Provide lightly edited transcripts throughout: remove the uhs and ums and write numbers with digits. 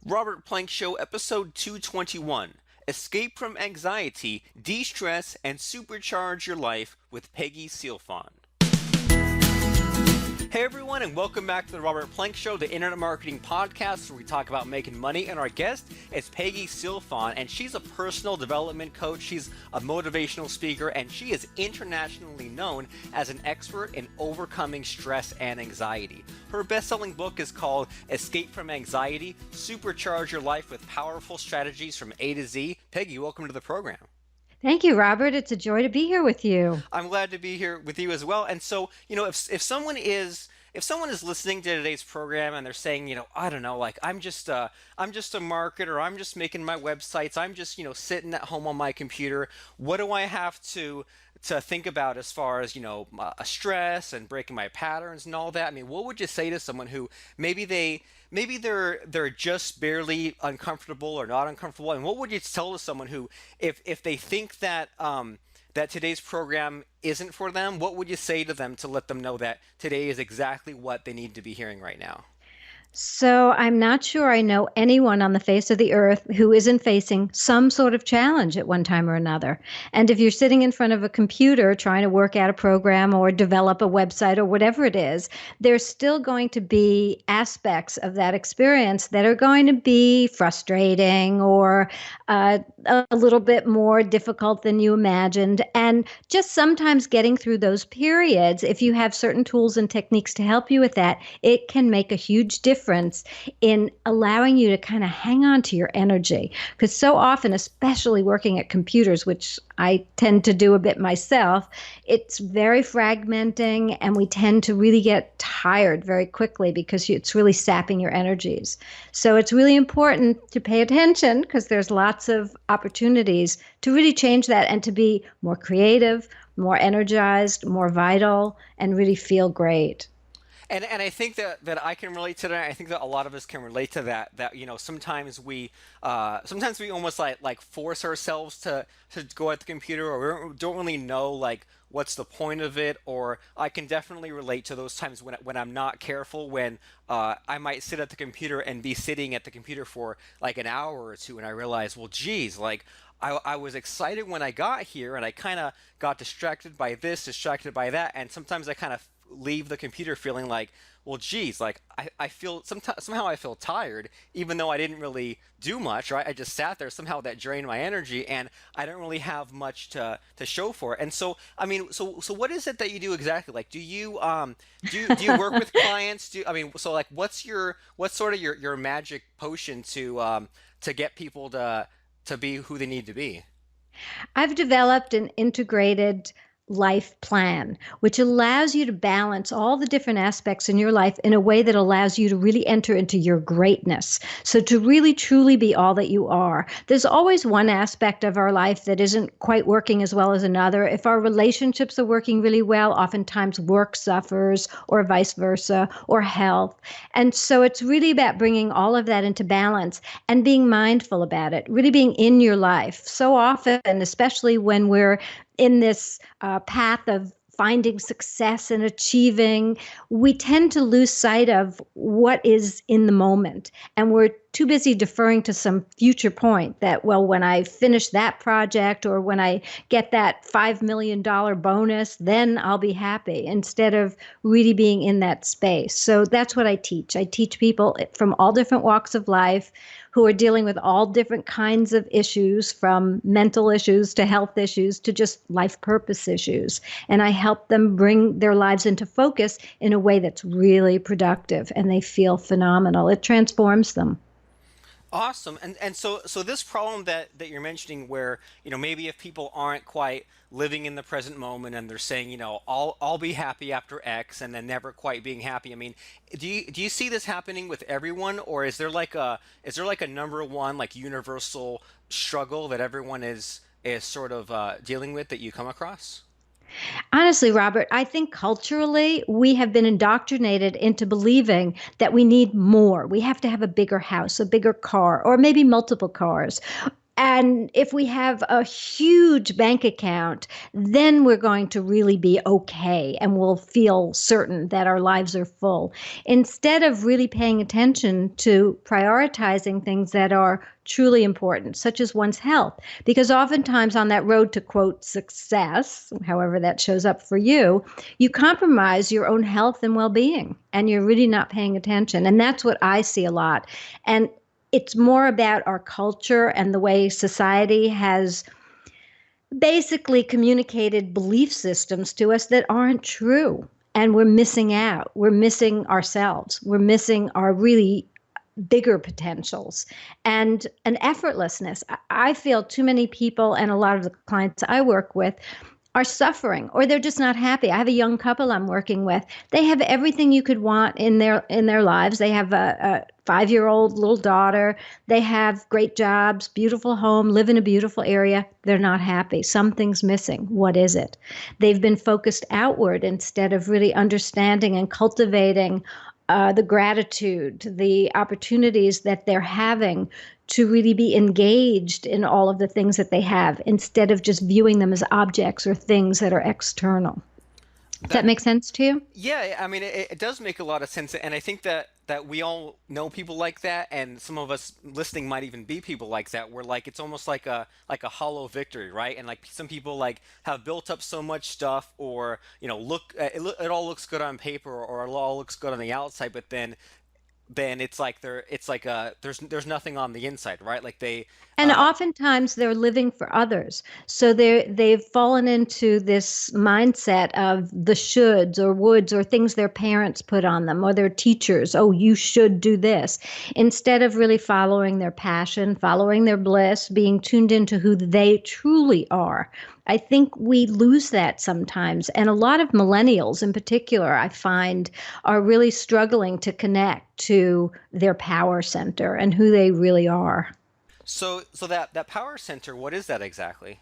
Robert Plank Show, episode 221. Escape from anxiety, de-stress, and supercharge your life with Peggy Sealfon. Hey everyone, and welcome back to the Robert Plank Show, the internet marketing podcast where we talk about making money. And our guest is Peggy Sealfon, and she's a personal development coach. She's a motivational speaker, and she is internationally known as an expert in overcoming stress and anxiety. Her best-selling book is called Escape from Anxiety, Supercharge Your Life with Powerful Strategies from A to Z. Peggy, welcome to the program. Thank you, Robert. It's a joy to be here with you. I'm glad to be here with you as well. And so, if someone is listening to today's program and they're saying, I don't know, like I'm just a marketer, I'm just making my websites, I'm just, sitting at home on my computer. What do I have to think about as far as, stress and breaking my patterns and all that? I mean, what would you say to someone who maybe they're just barely uncomfortable or not uncomfortable? And what would you tell to someone who, if they think that today's program isn't for them, what would you say to them to let them know that today is exactly what they need to be hearing right now? So I'm not sure I know anyone on the face of the earth who isn't facing some sort of challenge at one time or another. And if you're sitting in front of a computer trying to work out a program or develop a website or whatever it is, there's still going to be aspects of that experience that are going to be frustrating or a little bit more difficult than you imagined. And just sometimes getting through those periods, if you have certain tools and techniques to help you with that, it can make a huge difference in allowing you to kind of hang on to your energy. Because so often, especially working at computers, which I tend to do a bit myself, it's very fragmenting and we tend to really get tired very quickly because it's really sapping your energies. So it's really important to pay attention because there's lots of opportunities to really change that and to be more creative, more energized, more vital, and really feel great. And I think that I can relate to that. I think that a lot of us can relate to that. That sometimes we almost like force ourselves to go at the computer, or we don't really know like what's the point of it. Or I can definitely relate to those times when I'm not careful, when I might sit at the computer and be sitting at the computer for like an hour or two, and I realize, well, geez, like I was excited when I got here, and I kind of got distracted by this, distracted by that, and sometimes I kind of leave the computer feeling like, well, geez, like I feel somehow I feel tired, even though I didn't really do much, right? I just sat there. Somehow that drained my energy, and I don't really have much to show for it. And so, I mean, so what is it that you do exactly? Like, do you work with clients? So like, what's sort of your magic potion to get people to be who they need to be? I've developed an integrated life plan, which allows you to balance all the different aspects in your life in a way that allows you to really enter into your greatness. So, to really truly be all that you are. There's always one aspect of our life that isn't quite working as well as another. If our relationships are working really well, oftentimes work suffers, or vice versa, or health. And so, it's really about bringing all of that into balance and being mindful about it, really being in your life. So often, especially when we're in this path of finding success and achieving, we tend to lose sight of what is in the moment. And we're too busy deferring to some future point that, well, when I finish that project or when I get that $5 million bonus, then I'll be happy, instead of really being in that space. So that's what I teach. I teach people from all different walks of life who are dealing with all different kinds of issues, from mental issues to health issues to just life purpose issues. And I help them bring their lives into focus in a way that's really productive, and they feel phenomenal. It transforms them. Awesome. And so this problem that you're mentioning, where, maybe if people aren't quite living in the present moment and they're saying, I'll be happy after X, and then never quite being happy. I mean, do you see this happening with everyone, or is there like a number one, like, universal struggle that everyone is sort of dealing with, that you come across? Honestly, Robert, I think culturally we have been indoctrinated into believing that we need more. We have to have a bigger house, a bigger car, or maybe multiple cars. And if we have a huge bank account, then we're going to really be okay and we'll feel certain that our lives are full. Instead of really paying attention to prioritizing things that are truly important, such as one's health. Because oftentimes on that road to quote success, however that shows up for you, you compromise your own health and well being and you're really not paying attention. And that's what I see a lot. And it's more about our culture and the way society has basically communicated belief systems to us that aren't true. And we're missing out. We're missing ourselves. We're missing our really bigger potentials and an effortlessness. I feel too many people and a lot of the clients I work with are suffering or they're just not happy. I have a young couple I'm working with. They have everything you could want in their lives. They have a 5-year-old little daughter. They have great jobs, beautiful home, live in a beautiful area. They're not happy. Something's missing. What is it? They've been focused outward instead of really understanding and cultivating the gratitude, the opportunities that they're having to really be engaged in all of the things that they have instead of just viewing them as objects or things that are external. Does that That make sense to you? Yeah, I mean, it does make a lot of sense, and I think that we all know people like that, and some of us listening might even be people like that, where like it's almost like a hollow victory, right? And like some people like have built up so much stuff, or look, it all looks good on paper, or it all looks good on the outside, but then it's like there's nothing on the inside, right? Like they And oftentimes they're living for others. So they've fallen into this mindset of the shoulds or woulds or things their parents put on them or their teachers. Oh, you should do this. Instead of really following their passion, following their bliss, being tuned into who they truly are. I think we lose that sometimes. And a lot of millennials in particular, I find, are really struggling to connect to their power center and who they really are. so that power center, what is that exactly?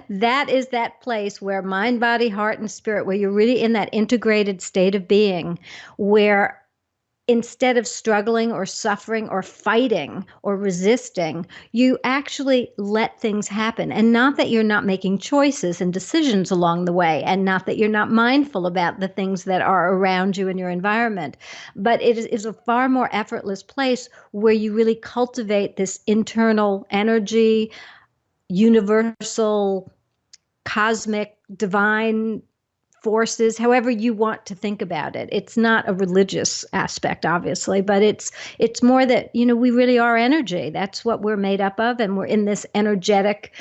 That is that place where mind, body, heart, and spirit, where you're really in that integrated state of being, where instead of struggling or suffering or fighting or resisting, you actually let things happen. And not that you're not making choices and decisions along the way, and not that you're not mindful about the things that are around you in your environment, but it is a far more effortless place where you really cultivate this internal energy, universal, cosmic, divine forces, however you want to think about it. It's not a religious aspect, obviously, but it's more that, we really are energy. That's what we're made up of, and we're in this energetic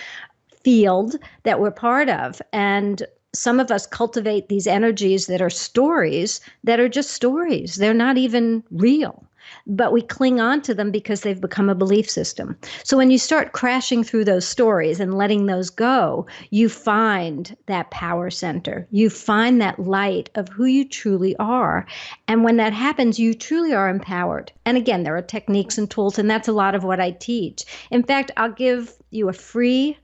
field that we're part of. And some of us cultivate these energies that are stories that are just stories. They're not even real. But we cling on to them because they've become a belief system. So when you start crashing through those stories and letting those go, you find that power center. You find that light of who you truly are. And when that happens, you truly are empowered. And again, there are techniques and tools, and that's a lot of what I teach. In fact, I'll give you a free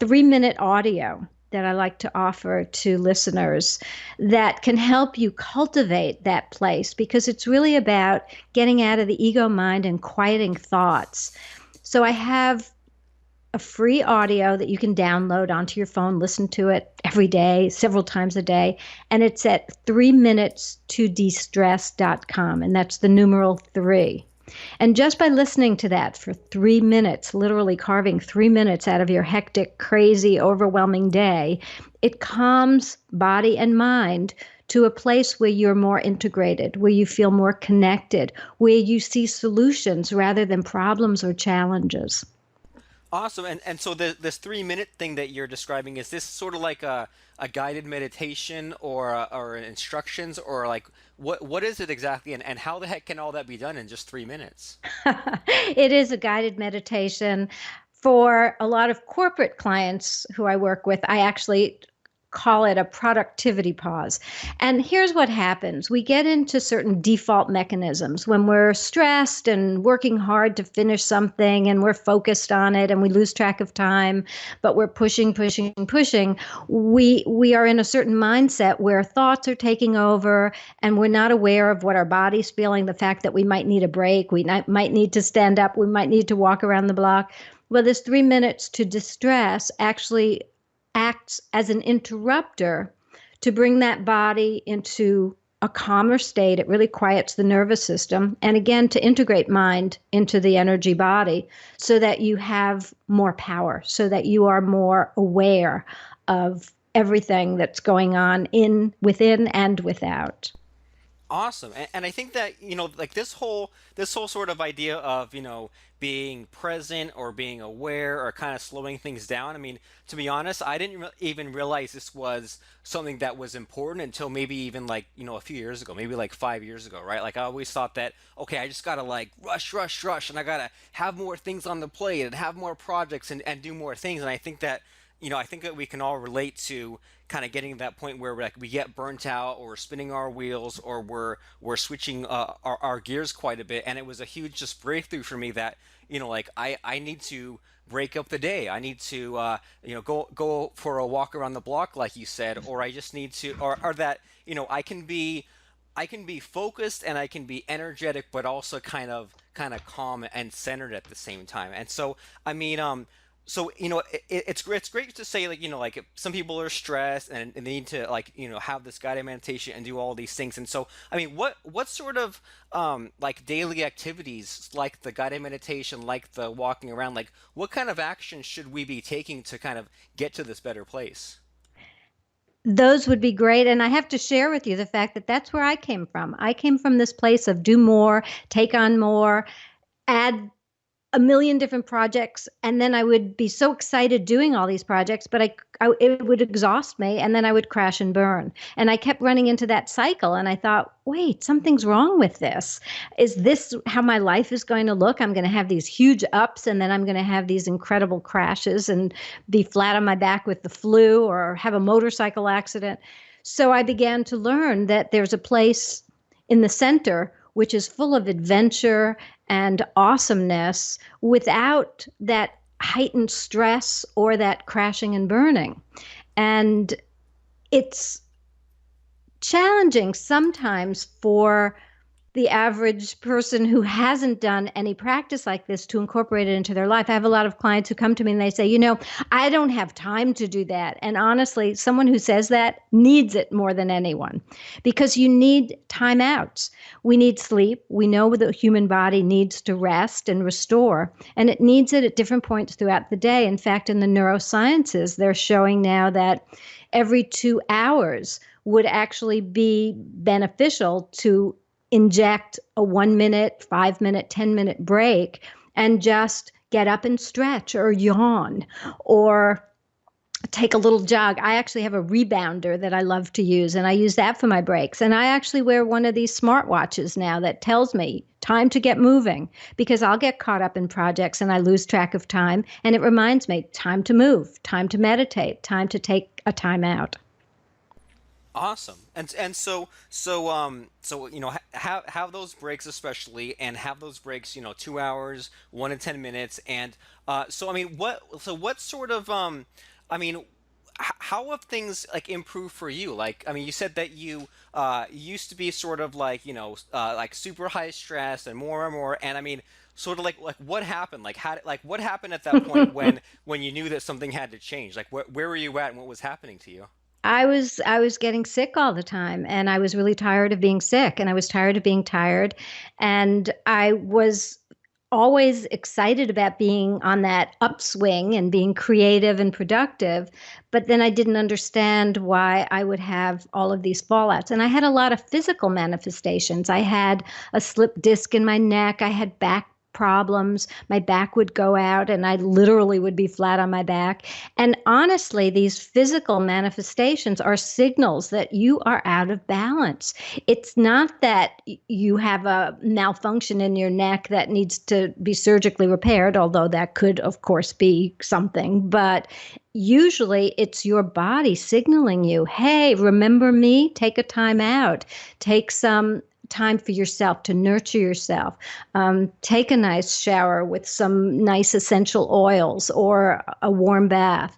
3-minute audio that I like to offer to listeners that can help you cultivate that place, because it's really about getting out of the ego mind and quieting thoughts. So I have a free audio that you can download onto your phone, listen to it every day, several times a day. And it's at 3minutes2destress.com. And that's the numeral 3. And just by listening to that for 3 minutes, literally carving 3 minutes out of your hectic, crazy, overwhelming day, it calms body and mind to a place where you're more integrated, where you feel more connected, where you see solutions rather than problems or challenges. Awesome. And so this 3 minute thing that you're describing, is this sort of like a guided meditation or instructions, or like what is it exactly, and how the heck can all that be done in just 3 minutes? It is a guided meditation. For a lot of corporate clients who I work with, I actually call it a productivity pause. And here's what happens. We get into certain default mechanisms when we're stressed and working hard to finish something and we're focused on it and we lose track of time, but we're pushing, pushing, pushing. We are in a certain mindset where thoughts are taking over and we're not aware of what our body's feeling, the fact that we might need a break, might need to stand up, we might need to walk around the block. Well, this 3 minutes to distress actually acts as an interrupter to bring that body into a calmer state. It really quiets the nervous system. And again, to integrate mind into the energy body so that you have more power, so that you are more aware of everything that's going on within and without. Awesome. And I think that, like this whole sort of idea of, being present or being aware or kind of slowing things down. I mean, to be honest, I didn't even realize this was something that was important until maybe even like, a few years ago, maybe like 5 years ago, right? Like I always thought that, okay, I just gotta like rush, rush, rush, and I gotta have more things on the plate and have more projects and do more things. And I think that, I think that we can all relate to kind of getting to that point where like we get burnt out or we're spinning our wheels or we're switching our gears quite a bit. And it was a huge just breakthrough for me that, like I need to break up the day. I need to go for a walk around the block like you said, or I just need to or that, I can be focused and I can be energetic, but also kind of calm and centered at the same time. And so, I mean, so it's great to say like like if some people are stressed and they need to like have this guided meditation and do all these things. And so, I mean, what sort of like daily activities like the guided meditation, like the walking around, like what kind of action should we be taking to kind of get to this better place? Those would be great. And I have to share with you the fact that that's where I came from. I came from this place of do more, take on more, add a million different projects, and then I would be so excited doing all these projects, but it would exhaust me, and then I would crash and burn. And I kept running into that cycle, and I thought, wait, something's wrong with this. Is this how my life is going to look? I'm going to have these huge ups, and then I'm going to have these incredible crashes and be flat on my back with the flu or have a motorcycle accident. So I began to learn that there's a place in the center which is full of adventure and awesomeness without that heightened stress or that crashing and burning. And it's challenging sometimes for the average person who hasn't done any practice like this to incorporate it into their life. I have a lot of clients who come to me and they say, I don't have time to do that. And honestly, someone who says that needs it more than anyone because you need timeouts. We need sleep. We know the human body needs to rest and restore, and it needs it at different points throughout the day. In fact, in the neurosciences, they're showing now that every 2 hours would actually be beneficial to inject a 1 minute, 5 minute, 10 minute break and just get up and stretch or yawn or take a little jog. I actually have a rebounder that I love to use, and I use that for my breaks. And I actually wear one of these smartwatches now that tells me time to get moving because I'll get caught up in projects and I lose track of time. And it reminds me time to move, time to meditate, time to take a time out. Awesome. And so have those breaks especially, and have those breaks 2 hours, 1 to 10 minutes, and so I mean what sort of I mean how have things like improved for you? Like I mean you said that you used to be sort of like like super high stress and more, and I mean sort of like what happened, like what happened at that point when you knew that something had to change, like where were you at and what was happening to you? I was getting sick all the time and I was really tired of being sick and I was tired of being tired and I was always excited about being on that upswing and being creative and productive, but then I didn't understand why I would have all of these fallouts. And I had a lot of physical manifestations. I had a slip disc in my neck, I had back problems. My back would go out and I literally would be flat on my back. And honestly, these physical manifestations are signals that you are out of balance. It's not that you have a malfunction in your neck that needs to be surgically repaired, although that could, of course, be something. But usually it's your body signaling you, hey, remember me? Take a time out. Take some time for yourself to nurture yourself. Take a nice shower with some nice essential oils or a warm bath.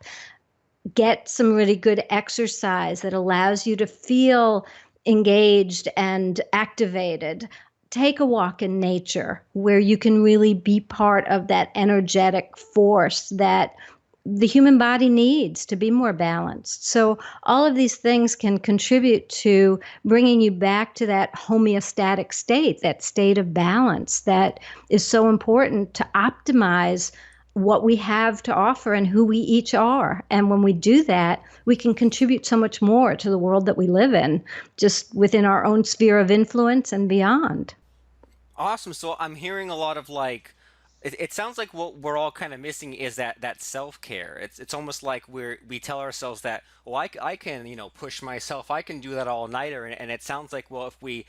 Get some really good exercise that allows you to feel engaged and activated. Take a walk in nature where you can really be part of that energetic force that the human body needs to be more balanced. So, all of these things can contribute to bringing you back to that homeostatic state, that state of balance that is so important to optimize what we have to offer and who we each are. And when we do that, we can contribute so much more to the world that we live in, just within our own sphere of influence and beyond. Awesome. So I'm hearing a lot of like, it sounds like what we're all kind of missing is that self-care. It's almost like we tell ourselves that, well, I can, push myself. I can do that all nighter. And it sounds like, well, if we,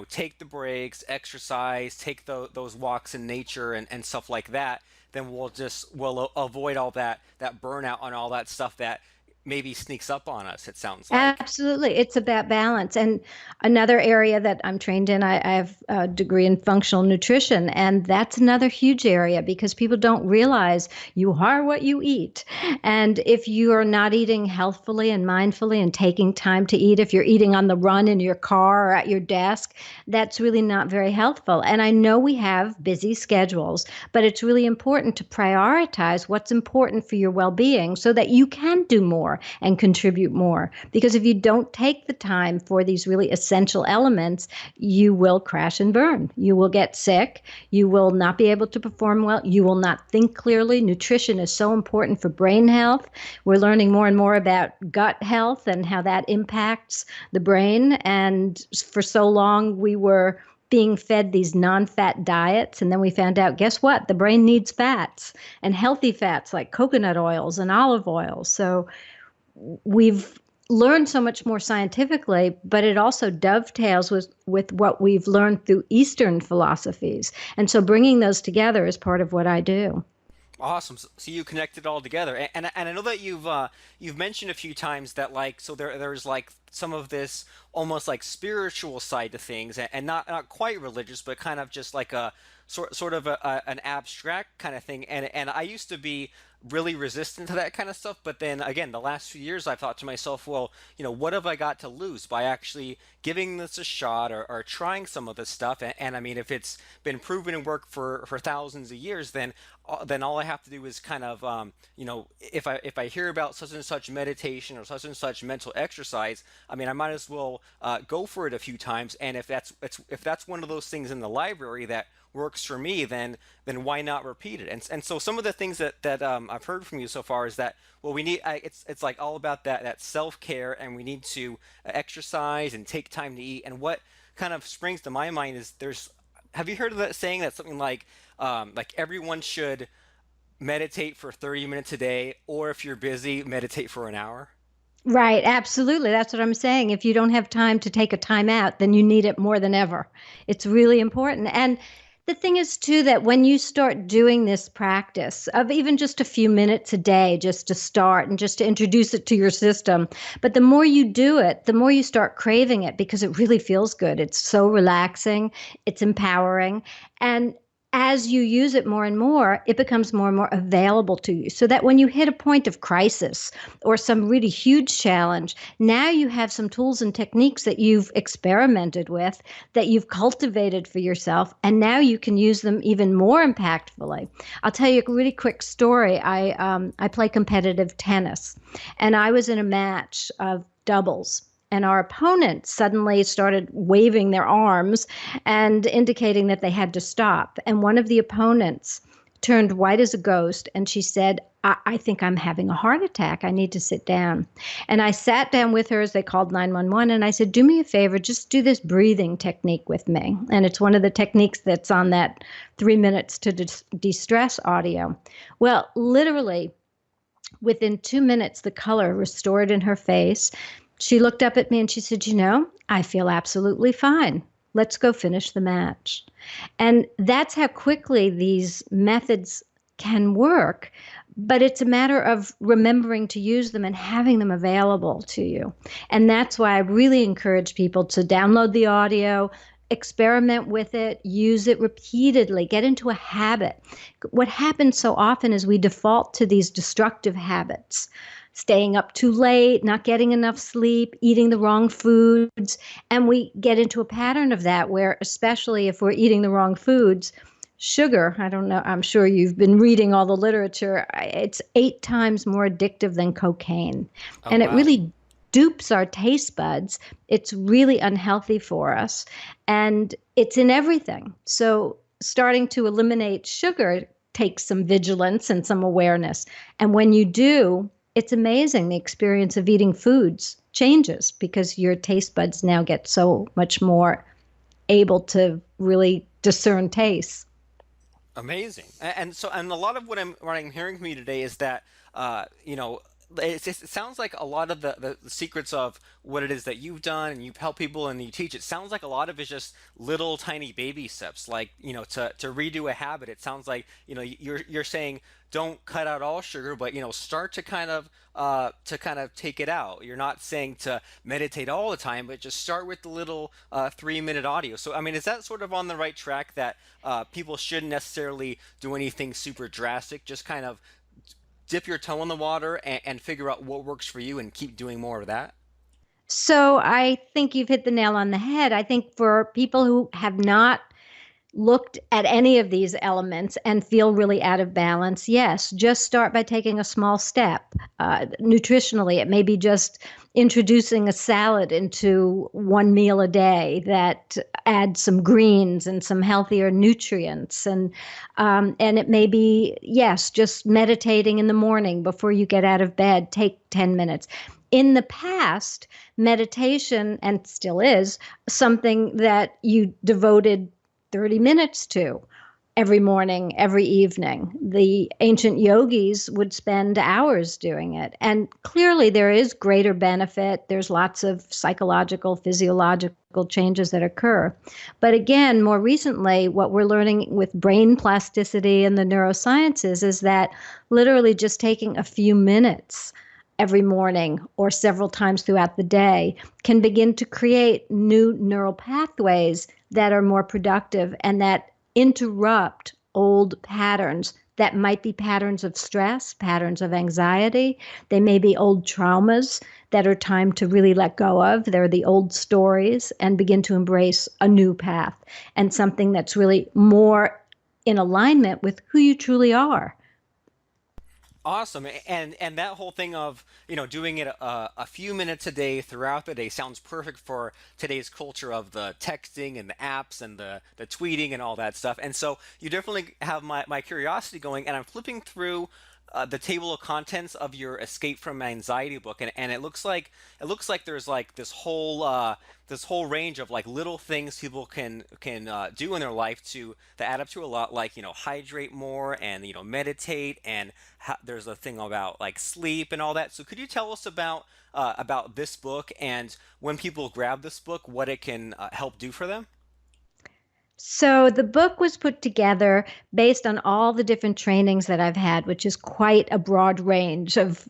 take the breaks, exercise, take those walks in nature and stuff like that, then we'll avoid all that burnout and all that stuff that maybe sneaks up on us, it sounds like. Absolutely. It's about balance. And another area that I'm trained in, I have a degree in functional nutrition. And that's another huge area because people don't realize you are what you eat. And if you are not eating healthfully and mindfully and taking time to eat, if you're eating on the run in your car or at your desk, that's really not very healthful. And I know we have busy schedules, but it's really important to prioritize what's important for your well being so that you can do more and contribute more. Because if you don't take the time for these really essential elements, you will crash and burn. You will get sick. You will not be able to perform well. You will not think clearly. Nutrition is so important for brain health. We're learning more and more about gut health and how that impacts the brain. And for so long, we were being fed these non-fat diets. And then we found out, guess what? The brain needs fats and healthy fats like coconut oils and olive oils. So we've learned so much more scientifically, but it also dovetails with what we've learned through Eastern philosophies. And so bringing those together is part of what I do. Awesome. So you connected all together, and I know that you've mentioned a few times that like so there's like some of this almost like spiritual side to things, and not quite religious, but kind of just like a sort of an abstract kind of thing. And I used to be really resistant to that kind of stuff, but then again, the last few years I've thought to myself, well, what have I got to lose by actually giving this a shot or trying some of this stuff? And I mean, if it's been proven and work for thousands of years, then all I have to do is kind of if I hear about such and such meditation or such and such mental exercise, I mean I might as well go for it a few times. And if that's one of those things in the library that works for me, then why not repeat it? And so some of the things that I've heard from you so far is that, well, we need it's like all about that self care, and we need to exercise and take time to eat. And what kind of springs to my mind is there's have you heard of that saying that something like everyone should meditate for 30 minutes a day, or if you're busy, meditate for an hour? Right, absolutely. That's what I'm saying. If you don't have time to take a time out, then you need it more than ever. It's really important. And the thing is, too, that when you start doing this practice of even just a few minutes a day, just to start and just to introduce it to your system, but the more you do it, the more you start craving it because it really feels good. It's so relaxing, it's empowering. And as you use it more and more, it becomes more and more available to you so that when you hit a point of crisis or some really huge challenge, now you have some tools and techniques that you've experimented with, that you've cultivated for yourself, and now you can use them even more impactfully. I'll tell you a really quick story. I play competitive tennis, and I was in a match of doubles. And our opponent suddenly started waving their arms and indicating that they had to stop. And one of the opponents turned white as a ghost, and she said, I think I'm having a heart attack. I need to sit down. And I sat down with her as they called 911, and I said, do me a favor, just do this breathing technique with me. And it's one of the techniques that's on that 3 minutes to de-stress audio. Well, literally, within 2 minutes, the color restored in her face. She looked up at me and she said, I feel absolutely fine. Let's go finish the match. And that's how quickly these methods can work. But it's a matter of remembering to use them and having them available to you. And that's why I really encourage people to download the audio, experiment with it, use it repeatedly, get into a habit. What happens so often is we default to these destructive habits, staying up too late, not getting enough sleep, eating the wrong foods. And we get into a pattern of that where, especially if we're eating the wrong foods, sugar, I don't know, I'm sure you've been reading all the literature, it's 8 times more addictive than cocaine. Oh, And it wow. really dupes our taste buds. It's really unhealthy for us. And it's in everything. So starting to eliminate sugar takes some vigilance and some awareness. And when you do, it's amazing. The experience of eating foods changes because your taste buds now get so much more able to really discern taste. Amazing. And a lot of what I'm hearing from you today is that it sounds like a lot of the secrets of what it is that you've done and you help people and you teach. It sounds like a lot of it's just little tiny baby steps, like to redo a habit. It sounds like you're saying don't cut out all sugar, but start to kind of take it out. You're not saying to meditate all the time, but just start with the little 3 minute audio. So I mean, is that sort of on the right track that people shouldn't necessarily do anything super drastic? Just kind of dip your toe in the water and figure out what works for you and keep doing more of that? So I think you've hit the nail on the head. I think for people who have not looked at any of these elements and feel really out of balance, yes, just start by taking a small step. Nutritionally, it may be just introducing a salad into one meal a day that adds some greens and some healthier nutrients, and it may be, yes, just meditating in the morning before you get out of bed. Take 10 minutes. In the past, meditation, and still is, something that you devoted 30 minutes to every morning, every evening. The ancient yogis would spend hours doing it. And clearly, there is greater benefit. There's lots of psychological, physiological changes that occur. But again, more recently, what we're learning with brain plasticity and the neurosciences is that literally just taking a few minutes every morning or several times throughout the day can begin to create new neural pathways that are more productive and that interrupt old patterns that might be patterns of stress, patterns of anxiety. They may be old traumas that are time to really let go of. They're the old stories and begin to embrace a new path and something that's really more in alignment with who you truly are. Awesome. And that whole thing of, doing it a few minutes a day throughout the day sounds perfect for today's culture of the texting and the apps and the tweeting and all that stuff. And so you definitely have my curiosity going, and I'm flipping through the table of contents of your Escape from Anxiety book, and it looks like there's like this whole range of like little things people can do in their life to that add up to a lot, like hydrate more and meditate, and there's a thing about like sleep and all that. So could you tell us about this book and when people grab this book, what it can help do for them? So the book was put together based on all the different trainings that I've had, which is quite a broad range of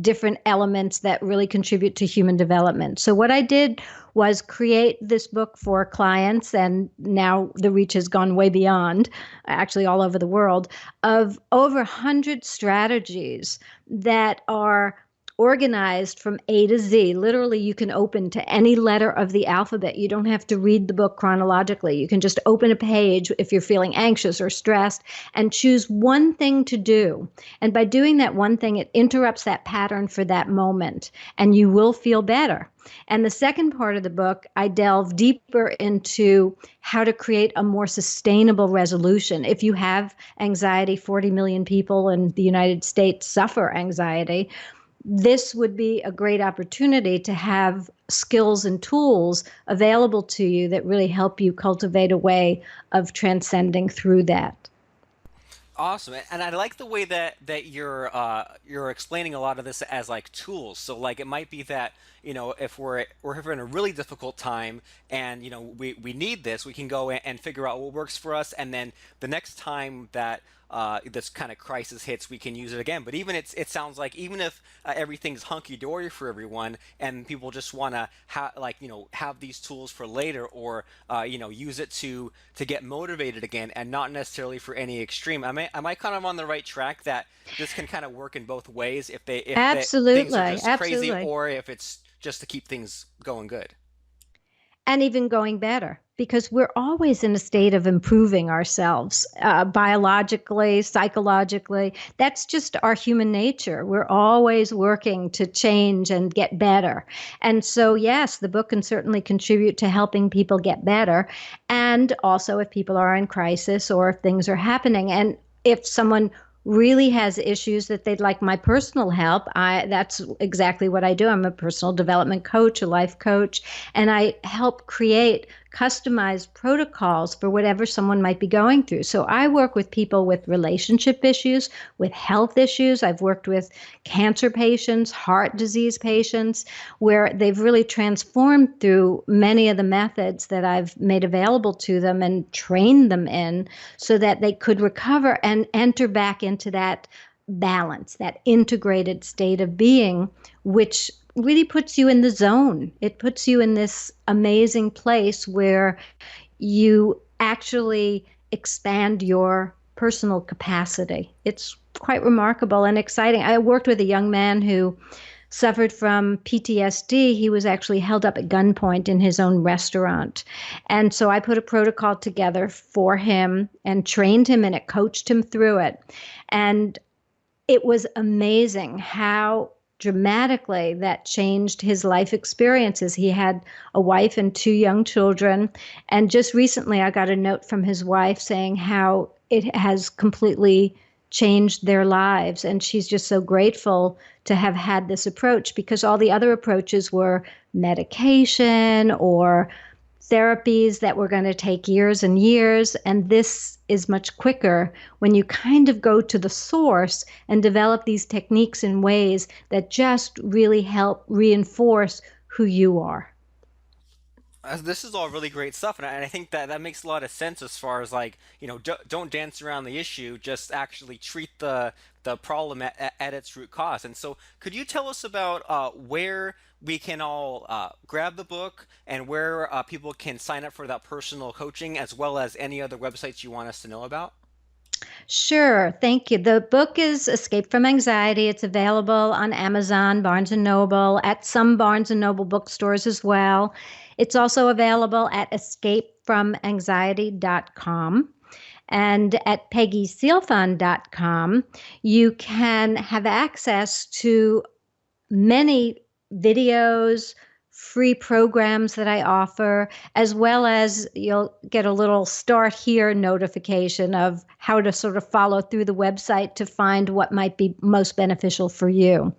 different elements that really contribute to human development. So what I did was create this book for clients, and now the reach has gone way beyond, actually all over the world, of over 100 strategies that are organized from A to Z. Literally, you can open to any letter of the alphabet. You don't have to read the book chronologically. You can just open a page if you're feeling anxious or stressed and choose one thing to do. And by doing that one thing, it interrupts that pattern for that moment, and you will feel better. And the second part of the book, I delve deeper into how to create a more sustainable resolution. If you have anxiety, 40 million people in the United States suffer anxiety. This would be a great opportunity to have skills and tools available to you that really help you cultivate a way of transcending through that. Awesome, and I like the way that you're explaining a lot of this as like tools. So like it might be that if we're having a really difficult time and we need this, we can go and figure out what works for us, and then the next time that this kind of crisis hits, we can use it again. But it sounds like even if everything's hunky dory for everyone, and people just want to have these tools for later, or use it to get motivated again, and not necessarily for any extreme. Am I kind of on the right track that this can kind of work in both ways, if things are Absolutely, just crazy, absolutely. or if it's just to keep things going good? And even going better, because we're always in a state of improving ourselves, biologically, psychologically. That's just our human nature. We're always working to change and get better. And so, yes, the book can certainly contribute to helping people get better. And also, if people are in crisis or if things are happening, and if someone really has issues that they'd like my personal help, that's exactly what I do. I'm a personal development coach, a life coach, and I help create customized protocols for whatever someone might be going through. So I work with people with relationship issues, with health issues. I've worked with cancer patients, heart disease patients, where they've really transformed through many of the methods that I've made available to them and trained them in, so that they could recover and enter back into that balance, that integrated state of being, which really puts you in the zone. It puts you in this amazing place where you actually expand your personal capacity. It's quite remarkable and exciting. I worked with a young man who suffered from PTSD. He was actually held up at gunpoint in his own restaurant. And so I put a protocol together for him and trained him in it, coached him through it. And it was amazing how dramatically that changed his life experiences. He had a wife and two young children. And just recently, I got a note from his wife saying how it has completely changed their lives. And she's just so grateful to have had this approach, because all the other approaches were medication or therapies that were going to take years and years. And this is much quicker when you kind of go to the source and develop these techniques in ways that just really help reinforce who you are. This is all really great stuff, and I think that makes a lot of sense as far as like don't dance around the issue, just actually treat the problem at its root cause. And so, could you tell us about where we can all grab the book, and where people can sign up for that personal coaching, as well as any other websites you want us to know about? Sure. Thank you. The book is Escape from Anxiety. It's available on Amazon, Barnes and Noble, at some Barnes and Noble bookstores as well. It's also available at escapefromanxiety.com. And at peggysealfon.com, you can have access to many videos, free programs that I offer, as well as you'll get a little start here notification of how to sort of follow through the website to find what might be most beneficial for you.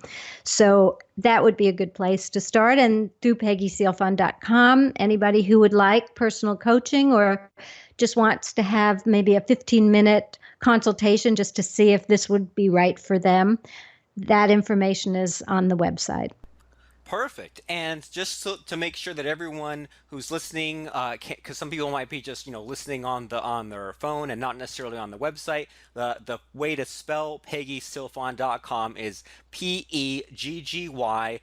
So that would be a good place to start. And through peggysealfon.com, anybody who would like personal coaching or just wants to have maybe a 15-minute consultation just to see if this would be right for them, that information is on the website. Perfect. And just to make sure that everyone who's listening, because some people might be just listening on their phone and not necessarily on the website, the way to spell PeggySealfon.com is PeggysSealfon.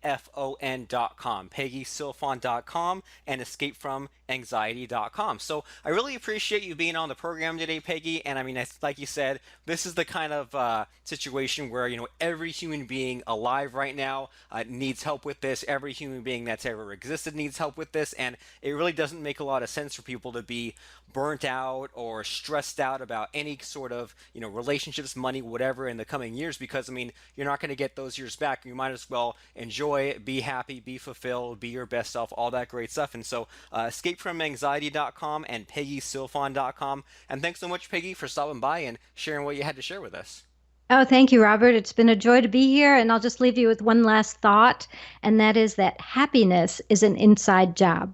PeggySealfon.com, PeggySealfon.com, and EscapeFromAnxiety.com. So I really appreciate you being on the program today, Peggy. And I mean, like you said, this is the kind of situation where every human being alive right now needs help with this. Every human being that's ever existed needs help with this, and it really doesn't make a lot of sense for people to be burnt out or stressed out about any sort of relationships, money, whatever in the coming years, because I mean you're not going to get those years back. You might as well enjoy it, be happy, be fulfilled, be your best self, all that great stuff. And so escapefromanxiety.com and PeggySealfon.com. And thanks so much, Peggy, for stopping by and sharing what you had to share with us. Oh, thank you, Robert. It's been a joy to be here. And I'll just leave you with one last thought, and that is that happiness is an inside job.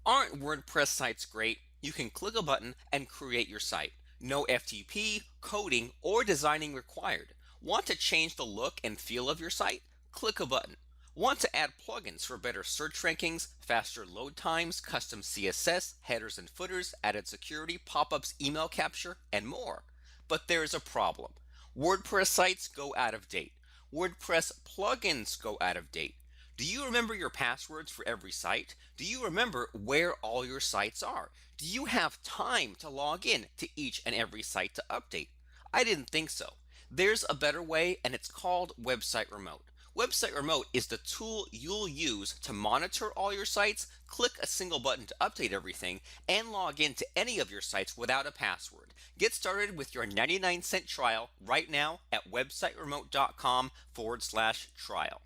Aren't WordPress sites great? You can click a button and create your site. No FTP, coding, or designing required. Want to change the look and feel of your site? Click a button. Want to add plugins for better search rankings, faster load times, custom CSS, headers and footers, added security, pop-ups, email capture, and more? But there is a problem. WordPress sites go out of date. WordPress plugins go out of date. Do you remember your passwords for every site? Do you remember where all your sites are? Do you have time to log in to each and every site to update? I didn't think so. There's a better way, and it's called Website Remote. Website Remote is the tool you'll use to monitor all your sites, click a single button to update everything, and log in to any of your sites without a password. Get started with your 99-cent trial right now at websiteremote.com/trial.